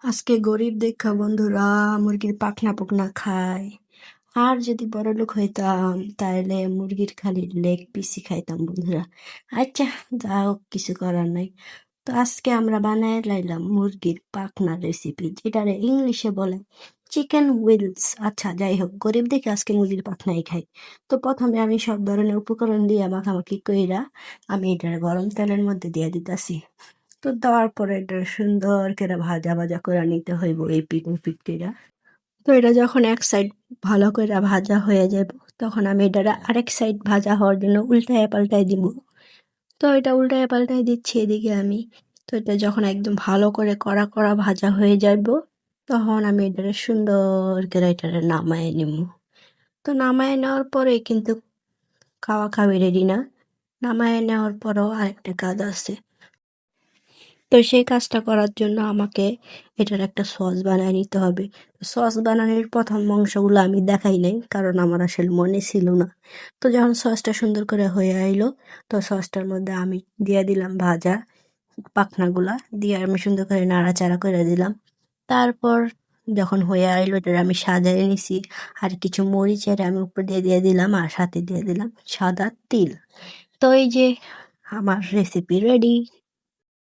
আজকে গরিব দেখা বন্ধুরা মুরগির পাখনা পুকনা খায়। আর যদি বড়লোক হইতাম তাহলে মুরগির খালি লেগ পিসই খাইতাম বন্ধুরা। আচ্ছা, যা হোক, কিছু করার নাই। তো আজকে আমরা বানায় লাইলাম মুরগির পাখনা রেসিপি, যেটারে ইংলিশে বলে চিকেন উইলস। আচ্ছা, যাই হোক, গরিব দেখে আজকে মুরগির পাখনাই খাই। তো প্রথমে আমি সব ধরনের উপকরণ দিয়ে মাখামাখি কইরা আমি এটার গরম তেলের মধ্যে দিয়ে দিতাছি। তো দেওয়ার পরে এটা সুন্দর করে ভাজা ভাজা করে নিতে হইব এই পিঠ পিঠটা। তো এটা যখন এক সাইড ভালো করে ভাজা হয়ে যাবে, তখন আমি এটা আরেক সাইড ভাজা হওয়ার জন্য উল্টায় পাল্টায় দিব। তো এটা উল্টায় পাল্টায় দিচ্ছি এদিকে আমি। তো এটা যখন একদম ভালো করে কড়া কড়া ভাজা হয়ে যাব, তখন আমি এটা সুন্দর করে এটা নামায় নিব। তো নামায় নেওয়ার পরে কিন্তু খাওয়া খাওয়াই রেডি না। নামায় নেওয়ার পরও আরেকটা কাজ আছে। তো সেই কাজটা করার জন্য আমাকে এটার একটা সস বানিয়ে নিতে হবে। সস বানানোর প্রথম অংশগুলো আমি দেখাই নাই, কারণ আমার আসলে মনে ছিল না। তো যখন সসটা সুন্দর করে হয়ে আইলো, তো সসটার মধ্যে আমি দিয়ে দিলাম ভাজা পাখনাগুলা, দিয়ে আমি সুন্দর করে নাড়াচাড়া করে দিলাম। তারপর যখন হয়ে আইলো, এটা আমি সাজিয়ে নিছি। আর কিছু মরিচের আমি উপর দিয়ে দিয়ে দিলাম, আর সাথে দিয়ে দিলাম সাদা তিল। তো এই যে আমার রেসিপি রেডি।